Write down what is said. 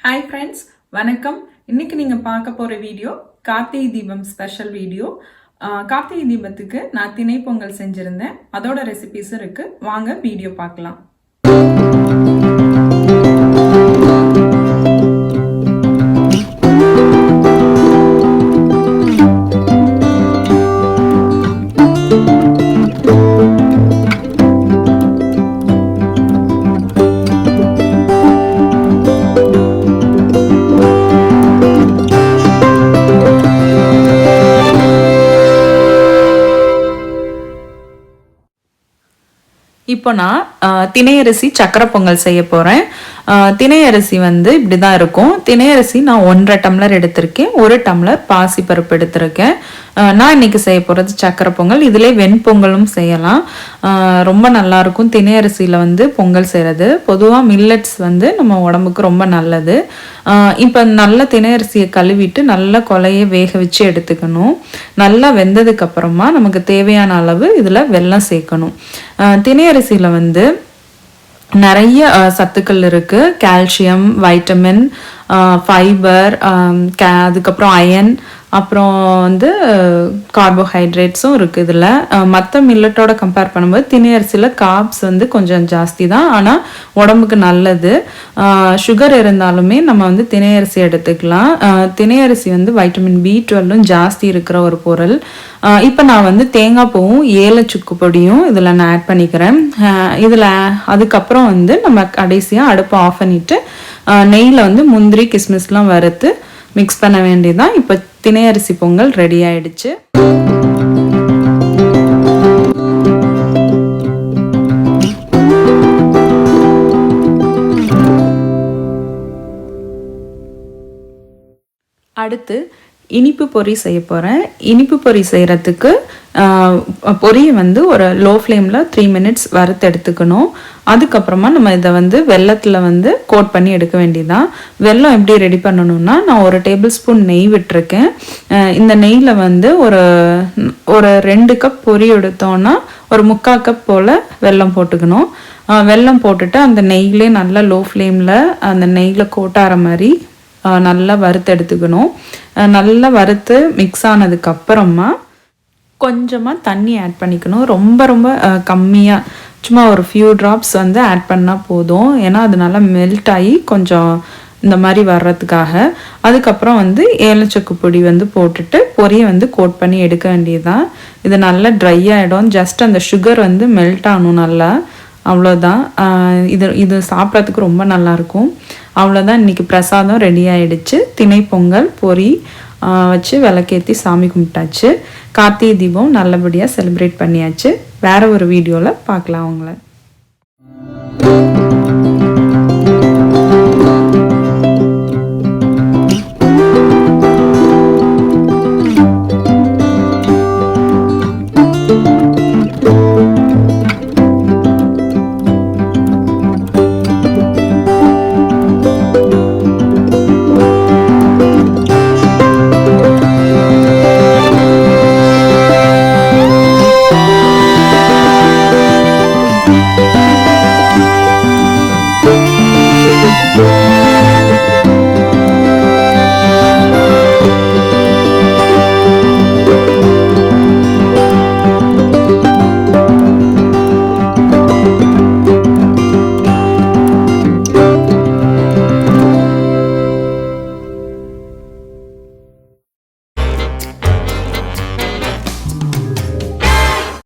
Hi friends, வணக்கம். இன்னைக்கு நீங்க பார்க்க போற video Karthigai Deepam special video. Karthigai தீபத்துக்கு நான் திணை பொங்கல் செஞ்சிருந்தேன். அதோட ரெசிபிஸ் இருக்கு. வாங்க வீடியோ பார்க்கலாம். இப்போ நான் திணை அரிசி சக்கரை பொங்கல் செய்ய போகிறேன். திணை அரிசி வந்து இப்படி தான் இருக்கும். திணை அரிசி நான் 1.5 டம்ளர் எடுத்திருக்கேன். 1 டம்ளர் பாசி பருப்பு எடுத்திருக்கேன். நான் இன்னைக்கு செய்ய போகிறது சக்கரை பொங்கல். இதிலே வெண்பொங்கலும் செய்யலாம். ரொம்ப நல்லாயிருக்கும் திணை அரிசியில் வந்து பொங்கல் செய்கிறது. பொதுவாக மில்லட்ஸ் வந்து நம்ம உடம்புக்கு ரொம்ப நல்லது. இப்போ நல்ல திணை அரிசியை கழுவிட்டு நல்லா கொலையை வேக வச்சு எடுத்துக்கணும். நல்லா வெந்ததுக்கப்புறமா நமக்கு தேவையான அளவு இதில் வெல்லம் சேர்க்கணும். திணை அரிசியில் வந்து நிறைய சத்துக்கள் இருக்குது. கால்சியம், வைட்டமின், ஃபைபர், அதுக்கப்புறம் அயன், அப்புறம் வந்து கார்போஹைட்ரேட்ஸும் இருக்குது. இதில் மற்ற மில்லட்டோட கம்பேர் பண்ணும்போது திணை அரிசியில் கார்ப்ஸ் வந்து கொஞ்சம் ஜாஸ்தி தான், ஆனால் உடம்புக்கு நல்லது. சுகர் இருந்தாலுமே நம்ம வந்து திணை அரிசி எடுத்துக்கலாம். திணை அரிசி வந்து வைட்டமின் B12 ஜாஸ்தி இருக்கிற ஒரு பொருள். இப்போ நான் வந்து தேங்காய் பூவும் ஏலச்சுக்கு பொடியும் இதில் நான் ஆட் பண்ணிக்கிறேன். இதில் அதுக்கப்புறம் வந்து நம்ம கடைசியாக அடுப்பை ஆஃப் பண்ணிவிட்டு நெய்யில் வந்து முந்திரி கிஸ்மிஸ்லாம் வறுத்து மிக்ஸ் பண்ண வேண்டியதான். இப்போ திணை அரிசி பொங்கல் ரெடி ஆயிடுச்சு. அடுத்து இனிப்பு பொரி செய்ய போகிறேன். இனிப்பு பொரி செய்கிறதுக்கு பொரியை வந்து ஒரு லோ ஃப்ளேமில் 3 மினிட்ஸ் வறுத்து எடுத்துக்கணும். அதுக்கப்புறமா நம்ம இதை வந்து வெல்லத்தில் வந்து கோட் பண்ணி எடுக்க வேண்டியதான். வெல்லம் எப்படி ரெடி பண்ணணும்னா, நான் 1 டேபிள் ஸ்பூன் நெய் விட்டுருக்கேன். இந்த நெய்யில் வந்து ஒரு 2 கப் பொரி எடுத்தோன்னா ஒரு 3/4 கப் போல் வெல்லம் போட்டுக்கணும். வெல்லம் போட்டுட்டு அந்த நெய்யிலே நல்லா லோ ஃப்ளேமில் அந்த நெய்யில் கோட்டார மாதிரி நல்லா வறுத்து எடுத்துக்கணும். நல்லா வறுத்து மிக்ஸ் ஆனதுக்கப்புறமா கொஞ்சமாக தண்ணி ஆட் பண்ணிக்கணும். ரொம்ப ரொம்ப கம்மியாக, சும்மா ஒரு ஃபியூ ட்ராப்ஸ் வந்து ஆட் பண்ணால் போதும். ஏன்னா அது நல்லா மெல்ட் ஆகி கொஞ்சம் இந்த மாதிரி வர்றதுக்காக. அதுக்கப்புறம் வந்து ஏலச்சக்கு பொடி வந்து போட்டுட்டு பொரியை வந்து கோட் பண்ணி எடுக்க வேண்டியதுதான். இது நல்லா ட்ரை ஆகிடும். ஜஸ்ட் அந்த சுகர் வந்து மெல்ட் ஆகணும் நல்லா, அவ்வளோதான். இது சாப்பிட்றதுக்கு ரொம்ப நல்லாயிருக்கும். அவ்வளோதான், இன்றைக்கி பிரசாதம் ரெடி ஆகிடுச்சு. திணை பொங்கல் பொரி வச்சு விளக்கேற்றி சாமி கும்பிட்டாச்சு. கார்த்திகை தீபம் நல்லபடியாக செலிப்ரேட் பண்ணியாச்சு. வேறு ஒரு வீடியோவில் பார்க்கலாம் உங்களை.